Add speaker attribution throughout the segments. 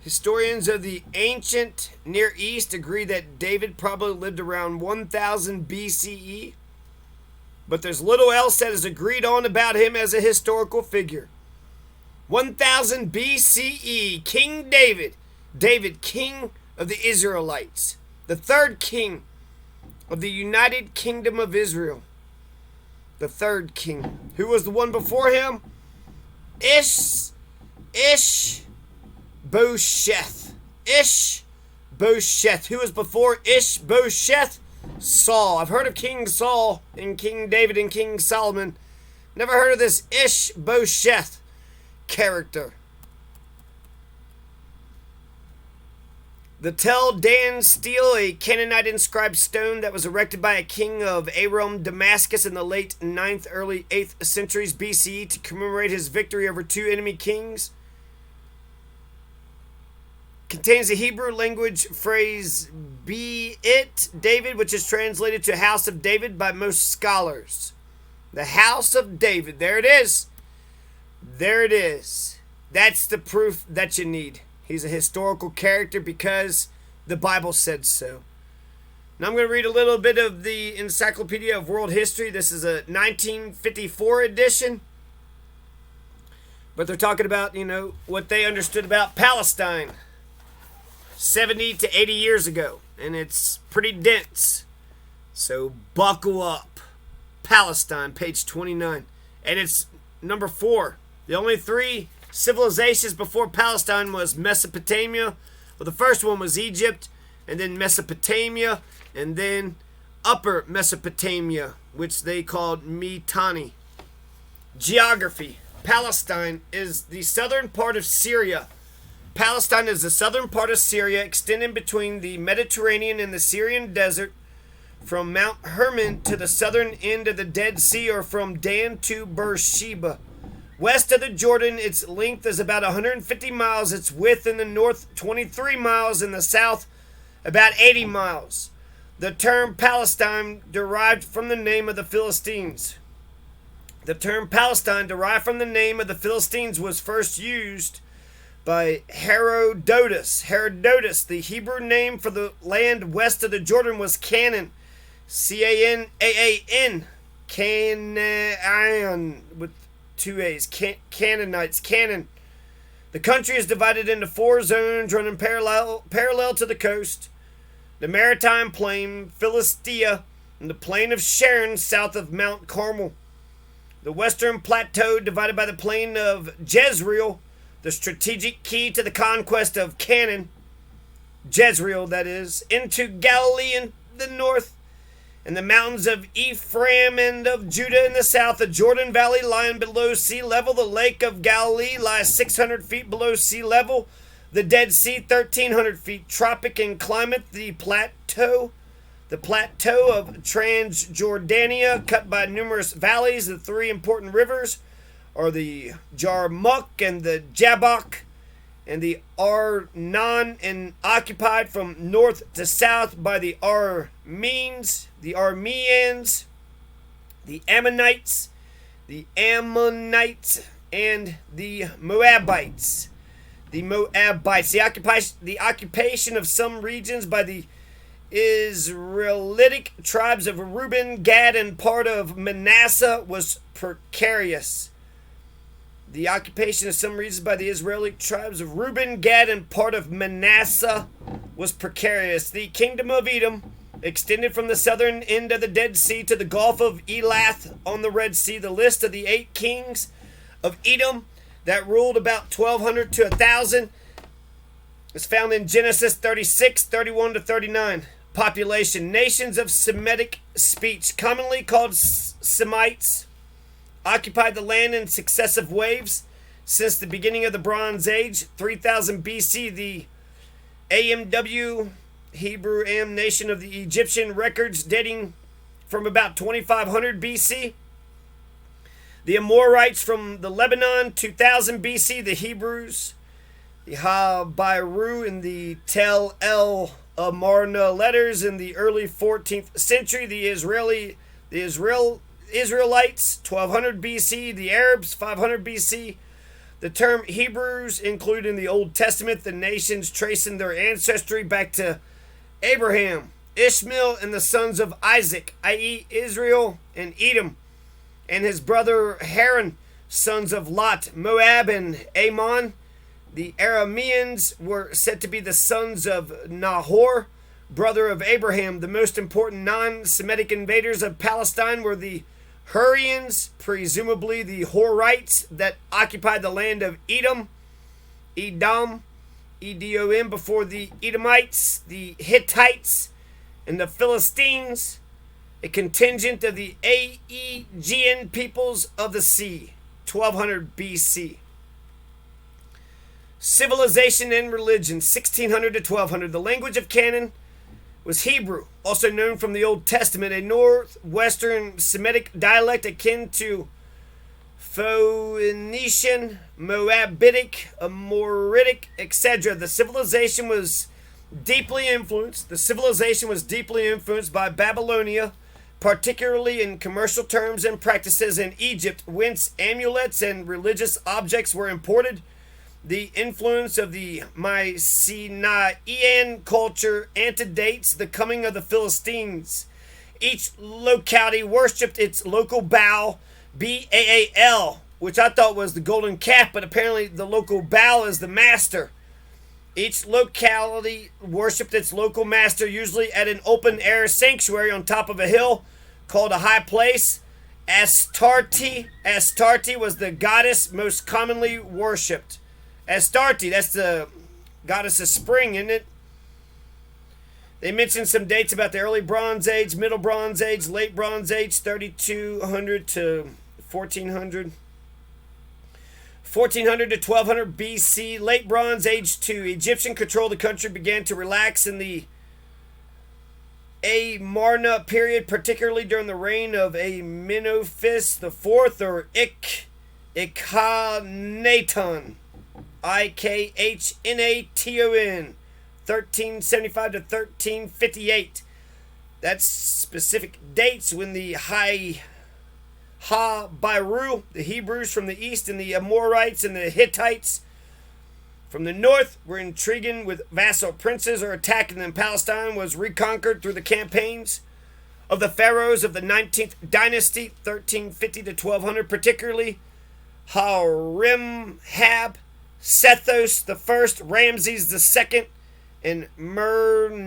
Speaker 1: Historians of the ancient Near East agree that David probably lived around 1000 BCE, but there's little else that is agreed on about him as a historical figure. 1000 BCE, King David, king of the Israelites, the third king of the United Kingdom of Israel. The third king. Who was the one before him? Ishbosheth. Ishbosheth. Who was before Ishbosheth? Saul. I've heard of King Saul and King David and King Solomon. Never heard of this Ishbosheth character. The Tel Dan stele, a Canaanite inscribed stone that was erected by a king of Aram Damascus in the late 9th, early 8th centuries BCE to commemorate his victory over two enemy kings, contains the Hebrew language phrase "Be it David," which is translated to "House of David" by most scholars. The House of David. There it is. There it is. That's the proof that you need. He's a historical character because the Bible said so. Now I'm going to read a little bit of the Encyclopedia of World History. This is a 1954 edition. But they're talking about, what they understood about Palestine 70 to 80 years ago. And it's pretty dense. So buckle up. Palestine, page 29. And it's number 4. The only 3 civilizations before Palestine was Mesopotamia. Well, the first one was Egypt, and then Mesopotamia, and then Upper Mesopotamia, which they called Mitanni. Geography. Palestine is the southern part of Syria. Palestine is the southern part of Syria, extending between the Mediterranean and the Syrian desert, from Mount Hermon to the southern end of the Dead Sea, or from Dan to Beersheba. West of the Jordan, its length is about 150 miles. Its width in the north, 23 miles. In the south, about 80 miles. The term Palestine derived from the name of the Philistines. The term Palestine derived from the name of the Philistines was first used by Herodotus. Herodotus, the Hebrew name for the land west of the Jordan, was Canaan. Canaan. Canaan with 2 A's. Canaanites. Canaan. The country is divided into 4 zones running parallel to the coast. The Maritime Plain, Philistia, and the Plain of Sharon south of Mount Carmel. The Western Plateau divided by the Plain of Jezreel, the strategic key to the conquest of Canaan, Jezreel that is, into Galilee in the north, and the mountains of Ephraim and of Judah in the south. The Jordan Valley lying below sea level. The Lake of Galilee lies 600 feet below sea level. The Dead Sea 1,300 feet. Tropic in climate. The plateau of Transjordania, cut by numerous valleys. The 3 important rivers are the Jarmuth and the Jabbok and the Arnon, and occupied from north to south by the Arameans, the Ammonites, and the Moabites. The occupation of some regions by the Israelitic tribes of Reuben, Gad, and part of Manasseh was precarious. The occupation of some regions by the Israeli tribes of Reuben, Gad, and part of Manasseh was precarious. The kingdom of Edom extended from the southern end of the Dead Sea to the Gulf of Elath on the Red Sea. The list of the 8 kings of Edom that ruled about 1200 to 1000 is found in Genesis 36, 31 to 39. Population. Nations of Semitic speech, commonly called Semites, occupied the land in successive waves since the beginning of the Bronze Age. 3000 BC, the AMW, Hebrew Am nation of the Egyptian records dating from about 2500 BC. The Amorites from the Lebanon, 2000 BC. The Hebrews, the Habiru and the Tel El Amarna letters in the early 14th century. The Israelites, 1200 BC. The Arabs, 500 BC. The term Hebrews include in the Old Testament the nations tracing their ancestry back to Abraham, Ishmael, and the sons of Isaac, i.e., Israel and Edom, and his brother Haran, sons of Lot, Moab, and Ammon. The Arameans were said to be the sons of Nahor, brother of Abraham. The most important non-Semitic invaders of Palestine were the Hurrians, presumably the Horites that occupied the land of Edom, Edom, Edom, before the Edomites, the Hittites, and the Philistines, a contingent of the Aegean peoples of the sea, 1200 BC. Civilization and religion, 1600 to 1200. The language of Canaan was Hebrew, also known from the Old Testament, a northwestern Semitic dialect akin to Phoenician, Moabitic, Amoritic, etc. The civilization was deeply influenced by Babylonia, particularly in commercial terms and practices in Egypt, whence amulets and religious objects were imported. The influence of the Mycenaean culture antedates the coming of the Philistines. Each locality worshipped its local Baal, Baal, which I thought was the golden calf, but apparently the local Baal is the master. Each locality worshipped its local master, usually at an open-air sanctuary on top of a hill called a high place. Astarte was the goddess most commonly worshipped. Astarte, that's the goddess of spring, isn't it? They mentioned some dates about the early Bronze Age, Middle Bronze Age, Late Bronze Age, 3200 to 1400. 1400 to 1200 BC, Late Bronze Age 2. Egyptian control of the country began to relax in the Amarna period, particularly during the reign of Amenophis IV or Ikhenaton. Ikhnaton, 1375 to 1358. That's specific dates when the Ha-Biru, the Hebrews from the east, and the Amorites and the Hittites from the north were intriguing with vassal princes or attacking them. Palestine was reconquered through the campaigns of the pharaohs of the 19th dynasty, 1350 to 1200, particularly Harimhab, Sethos the First, Ramses the Second, and Merneptah.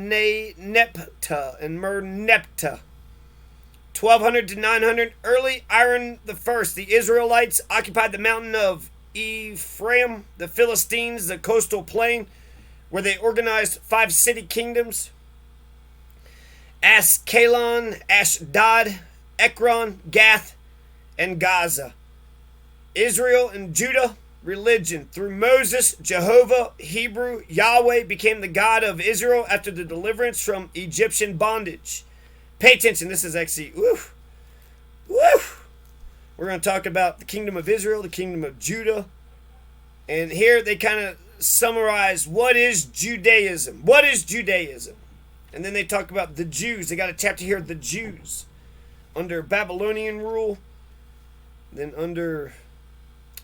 Speaker 1: 1200 to 900, early Aaron the First. The Israelites occupied the mountain of Ephraim, the Philistines, the coastal plain, where they organized 5 city kingdoms: Askelon, Ashdod, Ekron, Gath, and Gaza. Israel and Judah. Religion. Through Moses, Jehovah, Hebrew, Yahweh became the God of Israel after the deliverance from Egyptian bondage. Pay attention, this is actually, woof. We're going to talk about the kingdom of Israel, the kingdom of Judah. And here they kind of summarize what is Judaism. What is Judaism? And then they talk about the Jews. They got a chapter here, the Jews. Under Babylonian rule, then under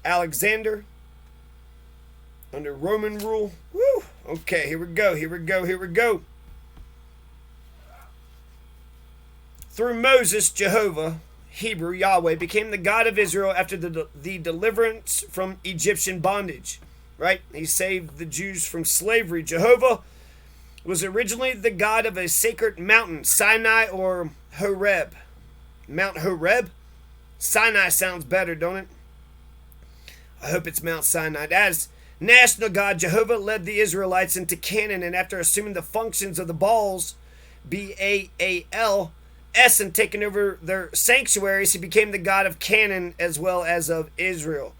Speaker 1: Alexander, under Roman rule. Woo! Okay, here we go. Through Moses, Jehovah, Hebrew, Yahweh, became the God of Israel after the deliverance from Egyptian bondage. Right? He saved the Jews from slavery. Jehovah was originally the God of a sacred mountain, Sinai or Horeb. Mount Horeb? Sinai sounds better, don't it? I hope it's Mount Sinai. As national God, Jehovah led the Israelites into Canaan, and after assuming the functions of the Baals, B-A-A-L-S, and taking over their sanctuaries, he became the God of Canaan as well as of Israel.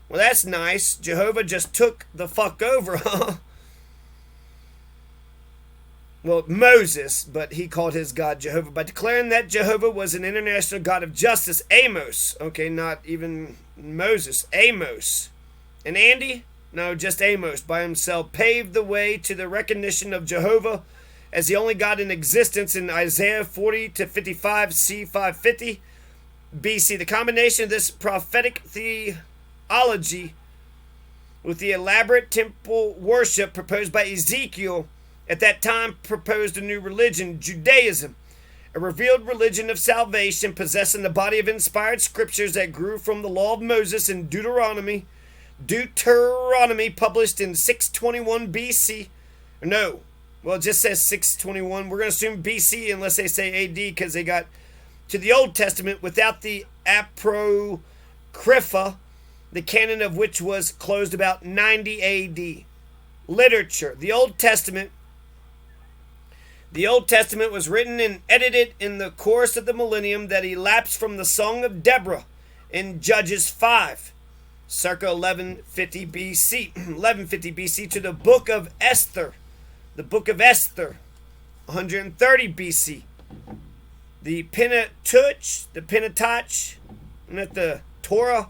Speaker 1: Well, that's nice. Jehovah just took the fuck over, huh? Well, Moses, but he called his God Jehovah by declaring that Jehovah was an international God of justice. Amos. Okay, not even Moses. Amos. And Andy? No, just Amos by himself paved the way to the recognition of Jehovah as the only God in existence in Isaiah 40 to 55, C 550 BC. The combination of this prophetic theology with the elaborate temple worship proposed by Ezekiel, at that time proposed a new religion, Judaism, a revealed religion of salvation possessing the body of inspired scriptures that grew from the law of Moses in Deuteronomy published in 621 BC. No, well, it just says 621. We're going to assume BC unless they say AD because they got to the Old Testament without the Apocrypha, the canon of which was closed about 90 AD. Literature. The Old Testament was written and edited in the course of the millennium that elapsed from the Song of Deborah in Judges 5, circa 1150 BC, to the Book of Esther, 130 BC. The Pentateuch, not the Torah,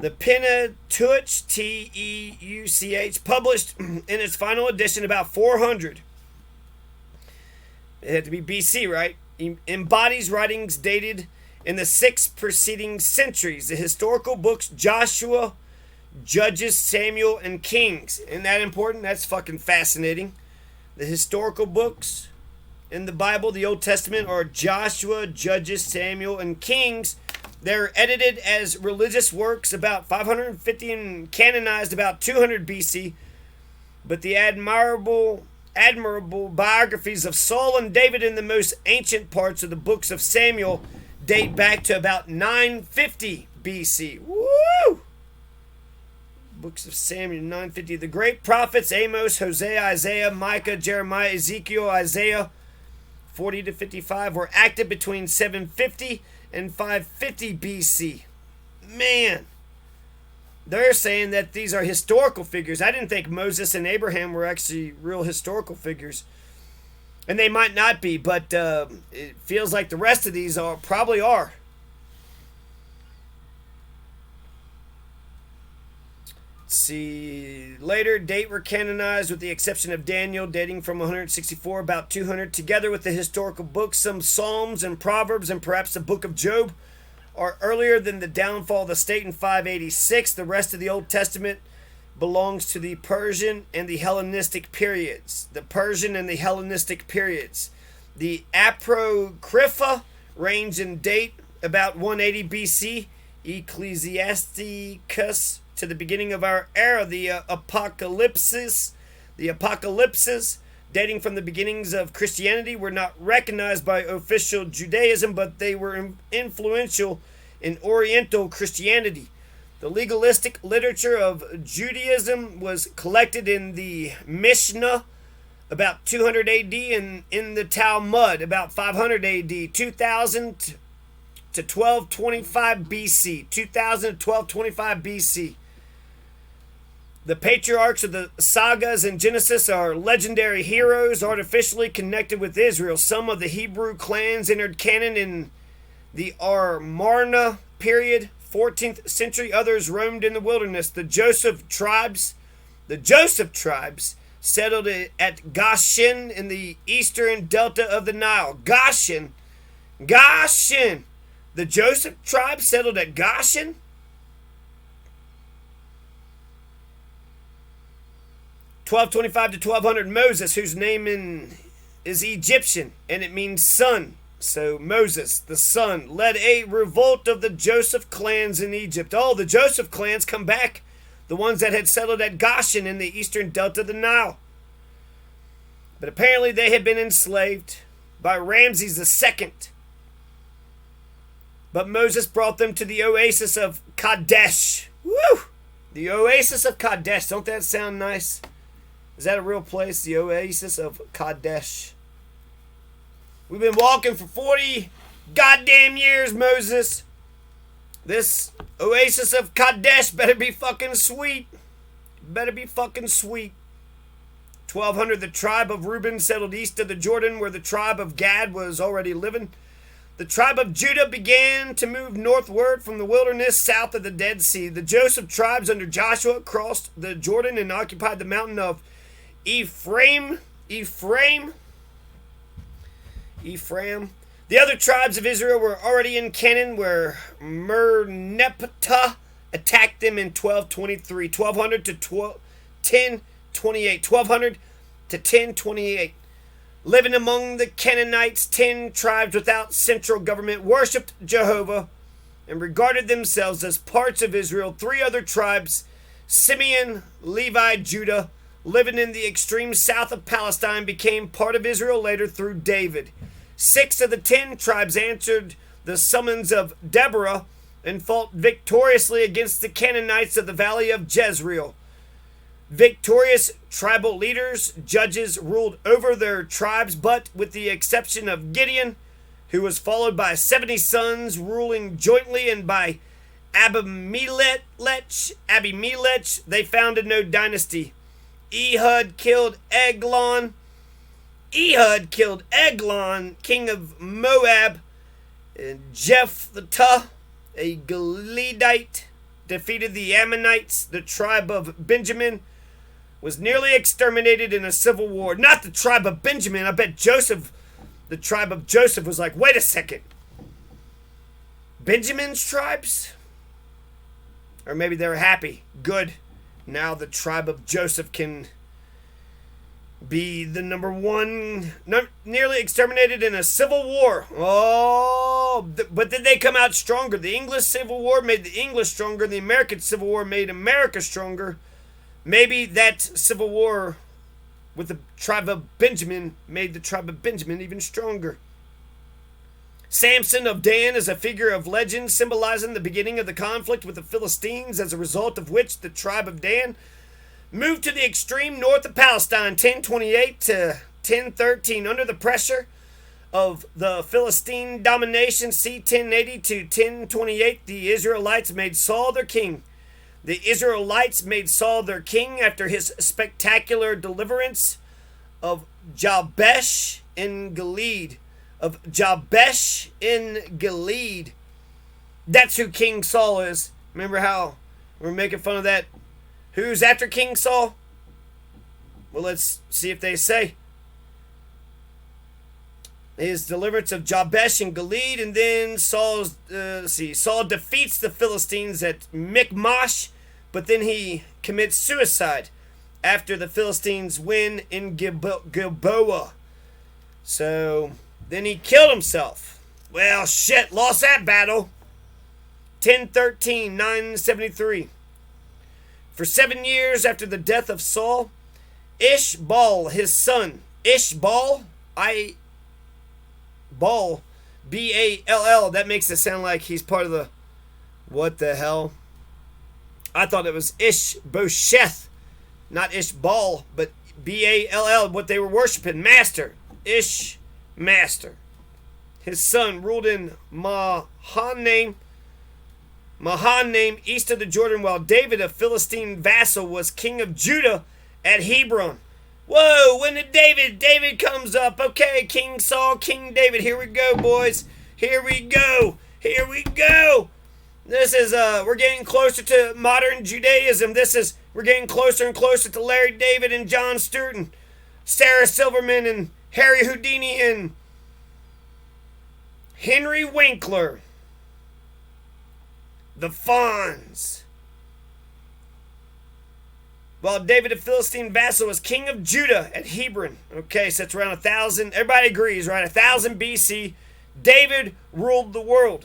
Speaker 1: the Pentateuch, Teuch, published in its final edition about 400. It had to be BC, right? Embodies writings dated in the 6 preceding centuries. The historical books Joshua, Judges, Samuel, and Kings. Isn't that important? That's fucking fascinating. The historical books in the Bible, the Old Testament, are Joshua, Judges, Samuel, and Kings. They're edited as religious works about 550 and canonized about 200 BC. But the admirable biographies of Saul and David in the most ancient parts of the books of Samuel date back to about 950 BC. Woo! Books of Samuel, 950. The great prophets Amos, Hosea, Isaiah, Micah, Jeremiah, Ezekiel, Isaiah, 40 to 55, were active between 750 and 550 BC. Man, they're saying that these are historical figures. I didn't think Moses and Abraham were actually real historical figures. And they might not be, but it feels like the rest of these probably are. Let's see. Later date were canonized with the exception of Daniel, dating from 164, about 200. Together with the historical books, some Psalms and Proverbs, and perhaps the book of Job are earlier than the downfall of the state in 586. The rest of the Old Testament belongs to the Persian and the Hellenistic periods. The Apocrypha range in date about 180 BC. Ecclesiasticus to the beginning of our era. The Apocalypses, dating from the beginnings of Christianity, were not recognized by official Judaism, but they were influential in Oriental Christianity. The legalistic literature of Judaism was collected in the Mishnah about 200 AD and in the Talmud about 500 AD, 2000 to 1225 BC. 2000 to 1225 BC. The patriarchs of the sagas in Genesis are legendary heroes artificially connected with Israel. Some of the Hebrew clans entered canon in the Amarna period, 14th century. Others roamed in the wilderness. The Joseph tribes settled at Goshen in the eastern delta of the Nile. Goshen. The Joseph tribe settled at Goshen. (1225 to 1200). Moses, whose name is Egyptian and it means son. So Moses, the son, led a revolt of the Joseph clans in Egypt. Oh, the Joseph clans come back. The ones that had settled at Goshen in the eastern delta of the Nile. But apparently they had been enslaved by Ramses II. But Moses brought them to the oasis of Kadesh. Woo! The oasis of Kadesh. Don't that sound nice? Is that a real place? The oasis of Kadesh. We've been walking for 40 goddamn years, Moses. This oasis of Kadesh better be fucking sweet. 1200, the tribe of Reuben settled east of the Jordan where the tribe of Gad was already living. The tribe of Judah began to move northward from the wilderness south of the Dead Sea. The Joseph tribes under Joshua crossed the Jordan and occupied the mountain of Ephraim. The other tribes of Israel were already in Canaan, where Merneptah attacked them in 1223, 1200 to 1028, 1200 to 1028. Living among the Canaanites, 10 tribes without central government worshipped Jehovah and regarded themselves as parts of Israel. 3 other tribes, Simeon, Levi, Judah, living in the extreme south of Palestine, became part of Israel later through David. 6 of the 10 tribes answered the summons of Deborah and fought victoriously against the Canaanites of the valley of Jezreel. Victorious tribal leaders, judges, ruled over their tribes, but with the exception of Gideon, who was followed by 70 sons ruling jointly, and by Abimelech, they founded no dynasty. Ehud killed Eglon, king of Moab, and Jephthah, a Gileadite, defeated the Ammonites. The tribe of Benjamin was nearly exterminated in a civil war. Not the tribe of Benjamin. I bet the tribe of Joseph was like, wait a second. Benjamin's tribes? Or maybe they were happy. Good. Now the tribe of Joseph can be the number one, nearly exterminated in a civil war. Oh, but did they come out stronger? The English Civil War made the English stronger. The American Civil War made America stronger. Maybe that civil war with the tribe of Benjamin made the tribe of Benjamin even stronger. Samson of Dan is a figure of legend symbolizing the beginning of the conflict with the Philistines, as a result of which the tribe of Dan moved to the extreme north of Palestine, 1028 to 1013, under the pressure of the Philistine domination. C. 1080 to 1028, the Israelites made Saul their king. The Israelites made Saul their king after his spectacular deliverance of Jabesh in Gilead. That's who King Saul is. Remember how we're making fun of that? Who's after King Saul? Well, let's see if they say. His deliverance of Jabesh and Gilead, and then Saul defeats the Philistines at Michmash, but then he commits suicide after the Philistines win in Gilboa. So then he killed himself. Well, shit, lost that battle. 1013, 973. For 7 years after the death of Saul, Ishbal, his son, Ball, B-A-L-L. That makes it sound like he's part of the... What the hell? I thought it was Ishbosheth, not Ishbal, but B-A-L-L, what they were worshiping. Master. Master. His son ruled in Mahanaim, east of the Jordan, while David, a Philistine vassal, was king of Judah at Hebron. Whoa, when did David comes up. Okay, King Saul, King David. Here we go, boys. Here we go. This is, we're getting closer to modern Judaism. We're getting closer and closer to Larry David and John Stewart and Sarah Silverman and Harry Houdini and Henry Winkler. The Fonz. While David, a Philistine vassal, was king of Judah at Hebron. Okay, so it's around 1000. Everybody agrees, right? 1000 BC. David ruled the world.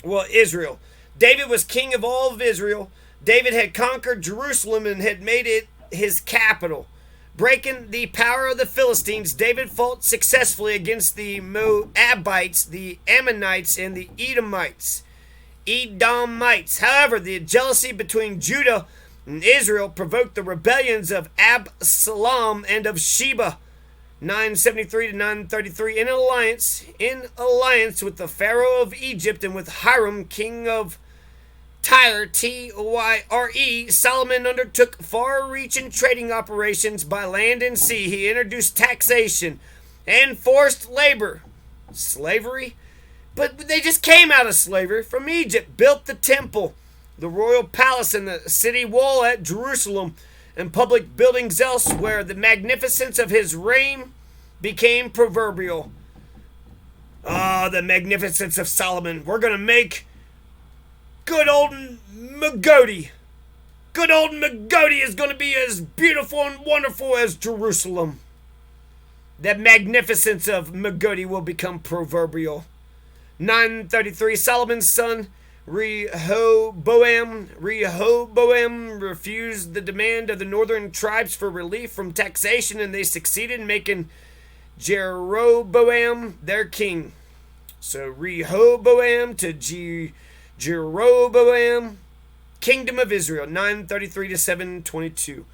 Speaker 1: Well, Israel. David was king of all of Israel. David had conquered Jerusalem and had made it his capital. Breaking the power of the Philistines, David fought successfully against the Moabites, the Ammonites, and the Edomites. However, the jealousy between Judah and Israel provoked the rebellions of Absalom and of Sheba, 973 to 933, in alliance with the Pharaoh of Egypt and with Hiram, king of Tyre, Tyre. Solomon undertook far-reaching trading operations by land and sea. He introduced taxation and forced labor. Slavery? But they just came out of slavery from Egypt, built the temple, the royal palace, and the city wall at Jerusalem, and public buildings elsewhere. The magnificence of his reign became proverbial. The magnificence of Solomon. We're going to make Good old Magoti. Good old Magoti is going to be as beautiful and wonderful as Jerusalem. The magnificence of Magoti will become proverbial. 933, Solomon's son Rehoboam refused the demand of the northern tribes for relief from taxation, and they succeeded in making Jeroboam their king. So Rehoboam to Jeroboam, kingdom of Israel, 933 to 722.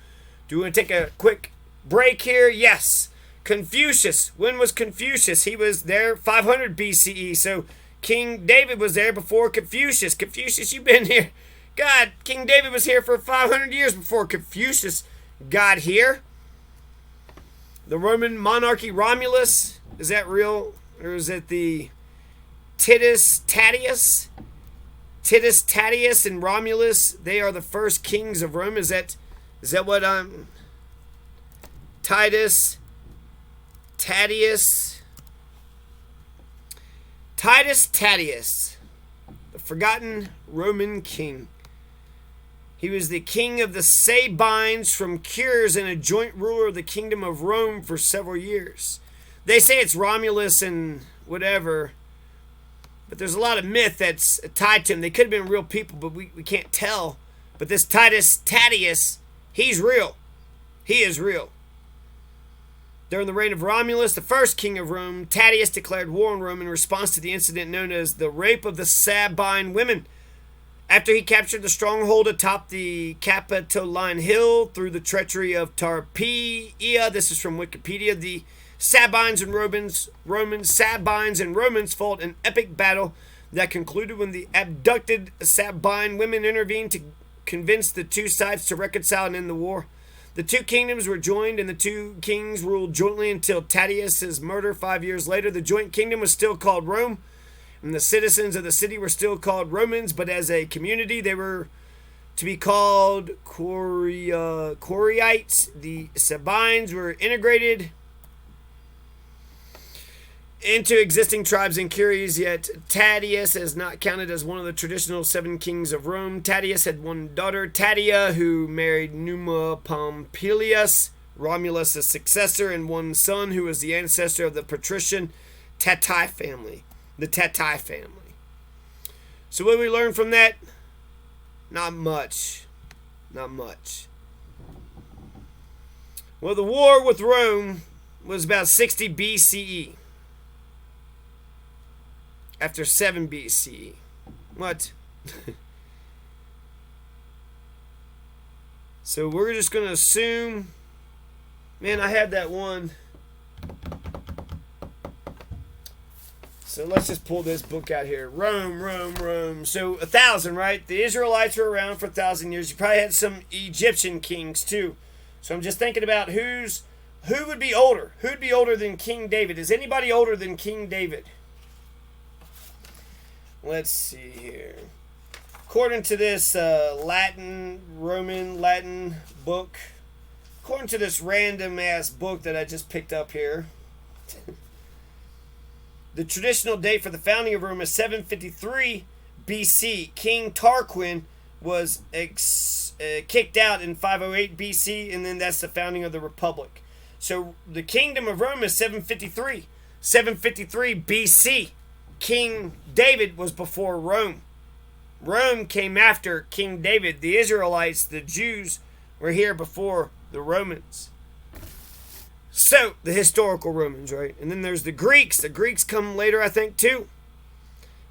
Speaker 1: Do we want to take a quick break here? Yes. Confucius. When was Confucius? He was there 500 BCE. So King David was there before Confucius. Confucius, you've been here. God, King David was here for 500 years before Confucius got here. The Roman monarchy, Romulus, is that real? Or is it the Titus Tatius? Titus Tatius and Romulus, they are the first kings of Rome. Is that what I'm... Titus Tatius, the forgotten Roman king. He was the king of the Sabines from Cures and a joint ruler of the kingdom of Rome for several years. They say it's Romulus and whatever, but there's a lot of myth that's tied to him. They could have been real people, but we can't tell. But this Titus Tatius, he's real. He is real. During the reign of Romulus, the first king of Rome, Tatius declared war on Rome in response to the incident known as the rape of the Sabine women. After he captured the stronghold atop the Capitoline Hill through the treachery of Tarpeia, this is from Wikipedia, the Sabines and Romans fought an epic battle that concluded when the abducted Sabine women intervened to convince the two sides to reconcile and end the war. The two kingdoms were joined, and the two kings ruled jointly until Tatius's murder 5 years later. The joint kingdom was still called Rome, and the citizens of the city were still called Romans, but as a community they were to be called Coriites. The Sabines were integrated into existing tribes and curies, yet Tatius is not counted as one of the traditional 7 kings of Rome. Tatius had one daughter, Tatia, who married Numa Pompilius, Romulus' successor, and one son who was the ancestor of the patrician Tati family. The Tati family. So what do we learn from that? Not much. Not much. Well, the war with Rome was about 60 BCE. After 7 BCE. What? So we're just going to assume... Man, I had that one. So let's just pull this book out here. Rome. So 1,000, right? The Israelites were around for 1,000 years. You probably had some Egyptian kings too. So I'm just thinking about who would be older? Who'd be older than King David? Is anybody older than King David? Let's see here. According to this Roman Latin book, according to this random ass book that I just picked up here, the traditional date for the founding of Rome is 753 BC. King Tarquin was kicked out in 508 BC, and then that's the founding of the Republic. So the kingdom of Rome is 753. 753 BC. King David was before Rome. Rome came after King David. The Israelites, the Jews, were here before the Romans. So, the historical Romans, right? And then there's the Greeks. The Greeks come later, I think, too.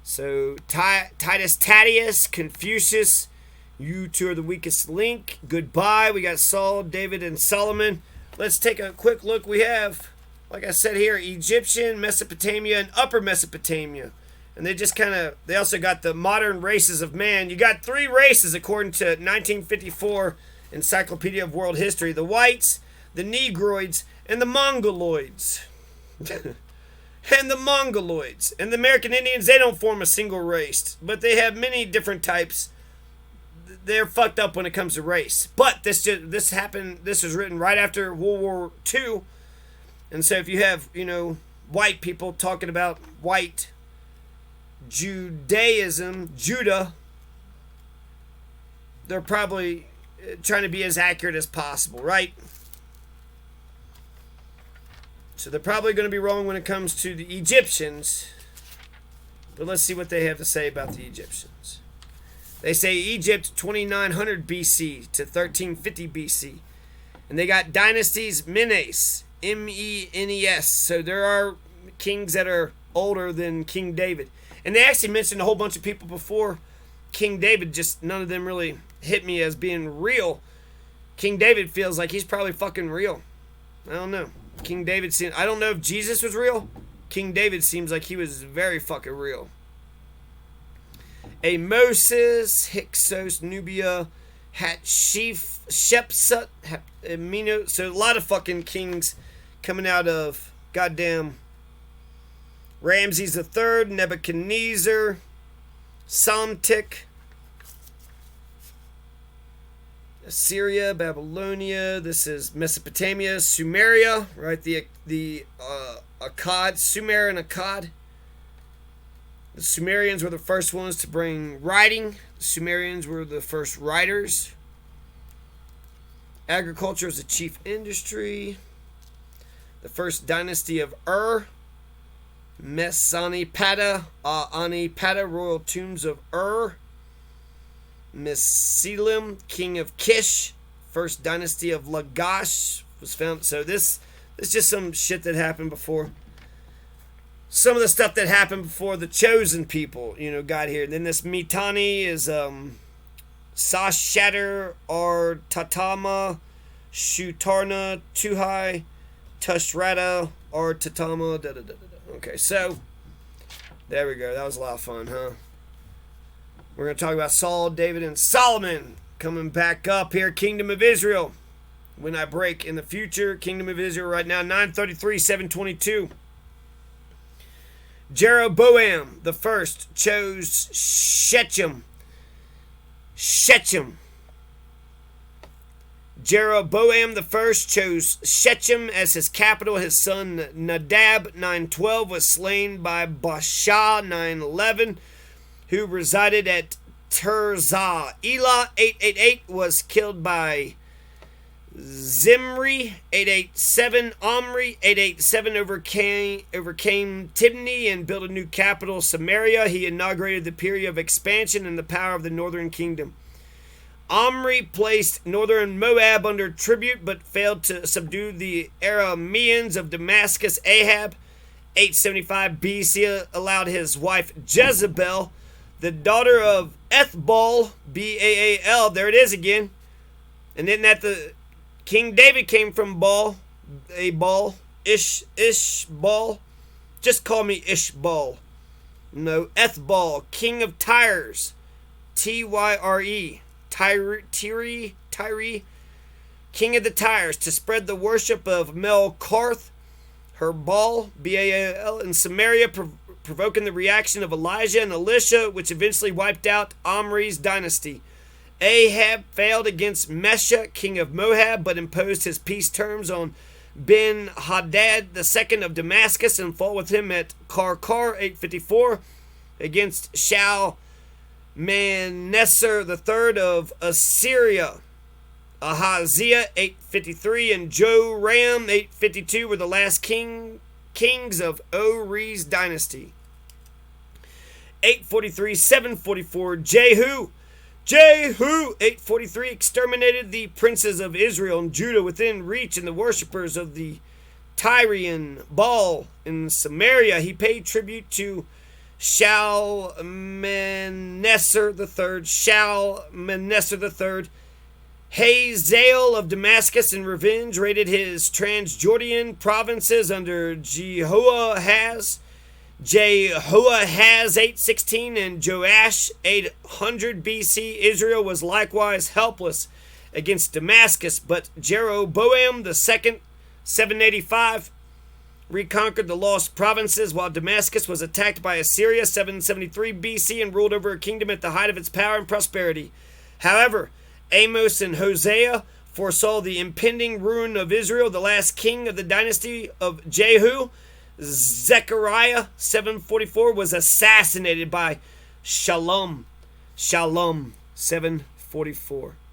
Speaker 1: So, Titus Tatius, Confucius, you two are the weakest link. Goodbye. We got Saul, David, and Solomon. Let's take a quick look. We have... Like I said here, Egyptian, Mesopotamia, and Upper Mesopotamia. And they also got the modern races of man. You got 3 races according to 1954 Encyclopedia of World History. The whites, the Negroids, and the Mongoloids. And the American Indians, they don't form a single race. But they have many different types. They're fucked up when it comes to race. But this was written right after World War II. And so if you have, white people talking about white Judaism, Judah, they're probably trying to be as accurate as possible, right? So they're probably going to be wrong when it comes to the Egyptians. But let's see what they have to say about the Egyptians. They say Egypt 2900 BC to 1350 BC. And they got dynasties Menes, M-E-N-E-S. So there are kings that are older than King David. And they actually mentioned a whole bunch of people before King David, just none of them really hit me as being real. King David feels like he's probably fucking real. I don't know. King David seems, I don't know if Jesus was real. King David seems like he was very fucking real. Moses, Hyksos, Nubia, Hatshepsut, Mino. So a lot of fucking kings coming out of goddamn Ramses III, Nebuchadnezzar, Samtik, Assyria, Babylonia. This is Mesopotamia, Sumeria, right? The Akkad, Sumer and Akkad. The Sumerians were the first ones to bring writing. The Sumerians were the first writers. Agriculture is the chief industry. The first dynasty of Ur. Mesanipada, Anipada, royal tombs of Ur. Mesilim, king of Kish, first dynasty of Lagash was found. So this is just some shit that happened before. Some of the stuff that happened before the chosen people, got here. And then this Mitanni is Sashatter or Tatama, Shutarna, Tuhai, Tushrata or Tatama. Okay, so there we go. That was a lot of fun, huh? We're going to talk about Saul, David, and Solomon coming back up here. Kingdom of Israel. When I break in the future, Kingdom of Israel right now, 933, 722. Jeroboam the first chose Shechem. Jeroboam the first chose Shechem as his capital. His son Nadab, 912, was slain by Baasha, 911. Who resided at Tirzah. Elah, 888, was killed by Zimri, 887. Omri, 887, overcame Tibni and built a new capital, Samaria. He inaugurated the period of expansion and the power of the northern kingdom. Omri placed northern Moab under tribute, but failed to subdue the Arameans of Damascus. Ahab, 875 BC, allowed his wife Jezebel, the daughter of Ethbaal, B-A-A-L, there it is again. And then that the King David came from Baal, Ishbaal. Just call me Ishbaal. No, Ethbaal, king of Tyre, T-Y-R-E, Tyre, king of the Tyres, to spread the worship of Melkarth, her Baal, B-A-A-L, in Samaria, provoking the reaction of Elijah and Elisha, which eventually wiped out Omri's dynasty. Ahab failed against Mesha, king of Moab, but imposed his peace terms on Ben-Hadad II of Damascus and fought with him at Karkar, 854, against Shalmaneser III of Assyria. Ahaziah, 853, and Joram, 852, were the last kings of Ori's dynasty. 843, 744, Jehu, 843, exterminated the princes of Israel and Judah within reach and the worshippers of the Tyrian Baal in Samaria. He paid tribute to Shalmaneser III. Hazael of Damascus, in revenge, raided his Transjordan provinces under Jehoahaz. 816, and Joash, 800 BC. Israel was likewise helpless against Damascus, but Jeroboam II, 785, reconquered the lost provinces, while Damascus was attacked by Assyria, 773 BC, and ruled over a kingdom at the height of its power and prosperity. However, Amos and Hosea foresaw the impending ruin of Israel. The last king of the dynasty of Jehu, Zechariah, 744, was assassinated by Shalom, 744. 44.